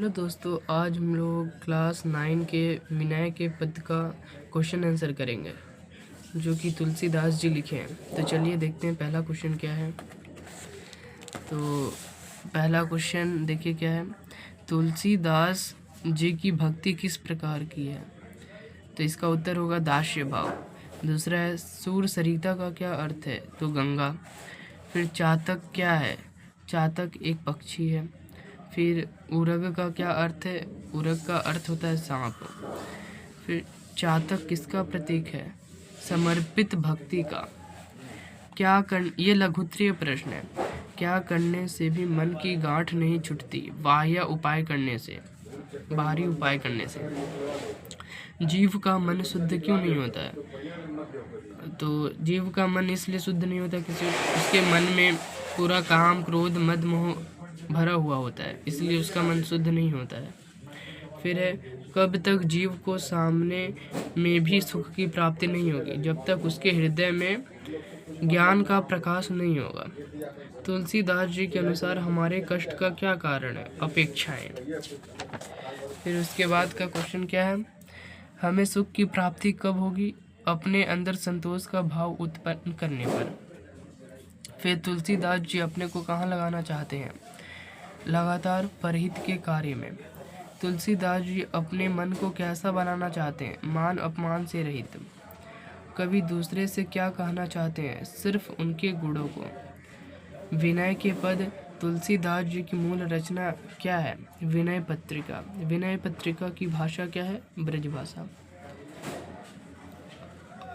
Hello दोस्तों, आज हम लोग क्लास 9 के विनय के पद का क्वेश्चन आंसर करेंगे जो कि तुलसीदास जी लिखे हैं। तो चलिए देखते हैं पहला क्वेश्चन क्या है। तो पहला क्वेश्चन देखिए क्या है, तुलसीदास जी की भक्ति किस प्रकार की है। तो इसका उत्तर होगा दास्य भाव। दूसरा है सूर सरिता का क्या अर्थ है, तो गंगा। फिर चातक क्या है, चातक एक पक्षी है। फिर उरग का क्या अर्थ है, उरग का अर्थ होता है सांप। फिर चातक किसका प्रतीक है, समर्पित भक्ति का। ये लघुत्तरीय प्रश्न है। क्या करने से भी मन की गांठ नहीं छूटती, बाह्य उपाय करने से, बाहरी उपाय करने से। जीव का मन शुद्ध क्यों नहीं होता है, तो जीव का मन इसलिए शुद्ध नहीं होता क्योंकि उसके मन में पूरा काम क्रोध मद मोह भरा हुआ होता है, इसलिए उसका मन शुद्ध नहीं होता है। फिर है कब तक जीव को सामने में भी सुख की प्राप्ति नहीं होगी, जब तक उसके हृदय में ज्ञान का प्रकाश नहीं होगा। तुलसीदास जी के अनुसार हमारे कष्ट का क्या कारण है, अपेक्षाएं। फिर उसके बाद का क्वेश्चन क्या है, हमें सुख की प्राप्ति कब होगी, अपने अंदर संतोष का भाव उत्पन्न करने पर। फिर तुलसीदास जी अपने को कहाँ लगाना चाहते हैं, लगातार परहित के कार्य में। तुलसीदास जी अपने मन को कैसा बनाना चाहते हैं, मान अपमान से रहित। कवि दूसरे से क्या कहना चाहते हैं, सिर्फ उनके गुणों को। विनय के पद, तुलसीदास जी की मूल रचना क्या है, विनय पत्रिका। विनय पत्रिका की भाषा क्या है, ब्रज भाषा।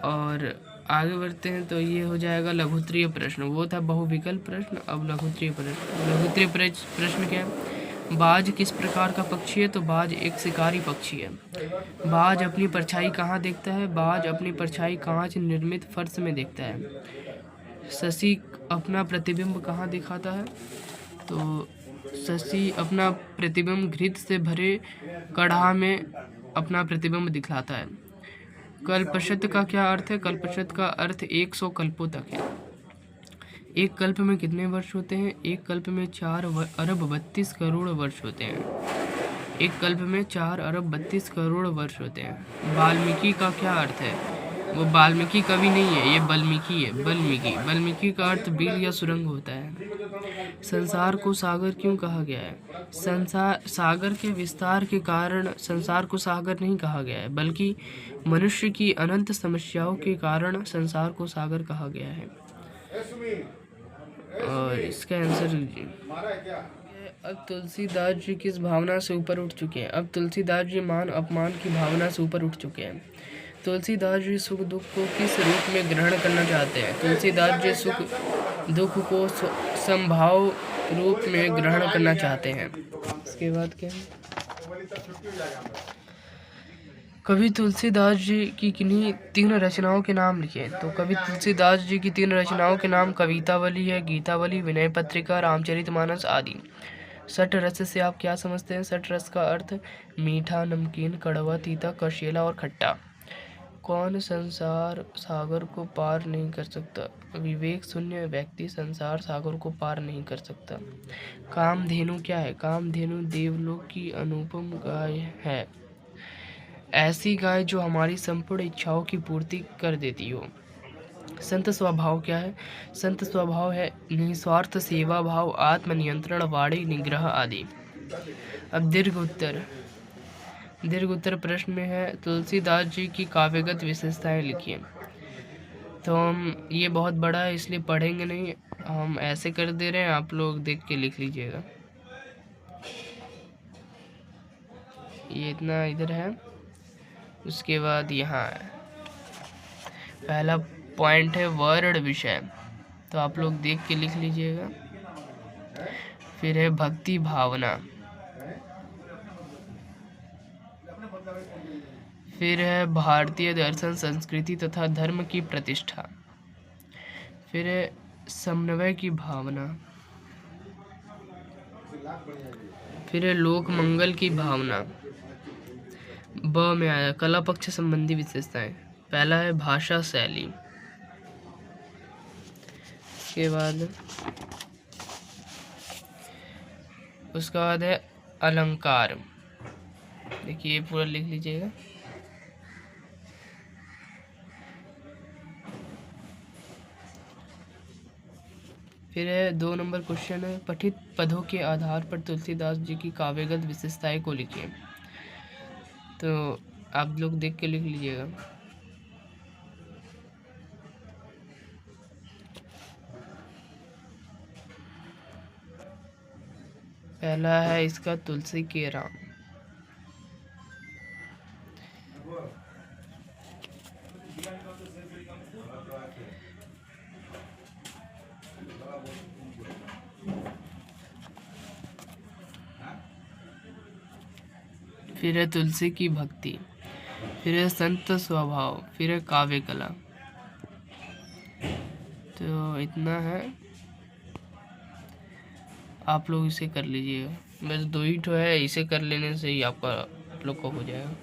और आगे बढ़ते हैं तो ये हो जाएगा लघुत्तरीय प्रश्न, वो था बहुविकल्प प्रश्न, अब लघुत्तरीय प्रश्न। लघुत्तरीय प्रश्न क्या है, बाज किस प्रकार का पक्षी है, तो बाज एक शिकारी पक्षी है। बाज अपनी परछाई कहाँ देखता है, बाज अपनी परछाई कांच निर्मित फर्श में देखता है। शशि अपना प्रतिबिंब कहाँ दिखाता है, तो शशि अपना प्रतिबिंब घृत से भरे कढ़ा में अपना प्रतिबिंब दिखलाता है। कल्पशत का क्या अर्थ है, कल्पशत का अर्थ 100 कल्पों तक है। एक कल्प में कितने वर्ष होते हैं, एक कल्प में 4 अरब 32 करोड़ वर्ष होते हैं। एक कल्प में 4 अरब 32 करोड़ वर्ष होते हैं। वाल्मीकि का क्या अर्थ है, वो वाल्मीकि कवि नहीं है, ये वाल्मीकि है। वाल्मीकि का अर्थ बिल या सुरंग होता है। संसार को सागर क्यों कहा गया है, सागर के विस्तार के कारण संसार को सागर नहीं कहा गया है, बल्कि मनुष्य की अनंत समस्याओं के कारण संसार को सागर कहा गया है। और इसका आंसर अब तुलसीदास जी किस भावना से ऊपर उठ चुके हैं, अब तुलसीदास जी मान अपमान की भावना से ऊपर उठ चुके हैं। तुलसीदास जी सुख दुख को किस रूप में ग्रहण करना चाहते हैं, तुलसीदास जी सुख दुख को संभाव रूप में ग्रहण करना चाहते हैं। इसके बाद क्या है, कवि तुलसीदास जी की किन्हीं 3 रचनाओं के नाम लिखे। तो कवि तुलसीदास जी की 3 रचनाओं के नाम कवितावली है, गीतावली, विनय पत्रिका, रामचरितमानस आदि। सठ रस से आप क्या समझते हैं, सठ रस का अर्थ मीठा, नमकीन, कड़वा, तीता, कशीला और खट्टा। कौन संसार सागर को पार नहीं कर सकता, विवेक शून्य व्यक्ति संसार सागर को पार नहीं कर सकता। कामधेनु क्या है, कामधेनु देवलोक की अनुपम गाय है, ऐसी गाय जो हमारी संपूर्ण इच्छाओं की पूर्ति कर देती हो। संत स्वभाव क्या है, संत स्वभाव है निस्वार्थ सेवा भाव, आत्मनियंत्रण, वाणी निग्रह आदि। अब दीर्घ उत्तर प्रश्न में है तुलसीदास जी की काव्यगत विशेषताएं लिखिए। तो हम ये बहुत बड़ा है इसलिए पढ़ेंगे नहीं, हम ऐसे कर दे रहे हैं, आप लोग देख के लिख लीजिएगा। ये इतना इधर है, उसके बाद यहाँ है पहला पॉइंट है वर्ण विषय, तो आप लोग देख के लिख लीजिएगा। फिर है भक्ति भावना, फिर है भारतीय दर्शन संस्कृति तथा धर्म की प्रतिष्ठा, फिर है समन्वय की भावना, फिर है लोक मंगल की भावना। ब में आया कला पक्ष संबंधी विशेषताएं, पहला है भाषा शैली, उसके बाद है अलंकार। देखिए ये पूरा लिख लीजिएगा। फिर है 2 नंबर क्वेश्चन है, पठित पदों के आधार पर तुलसीदास जी की काव्यगत विशेषताएं को लिखिए। तो आप लोग देख के लिख लीजिएगा। पहला है इसका तुलसी के राम। फिर है तुलसी की भक्ति, फिर है संत स्वभाव, फिर है काव्य कला। तो इतना है, आप लोग इसे कर लीजिएगा। बस 2 ही ठो है, इसे कर लेने से ही आपका आप लोग को हो जाएगा।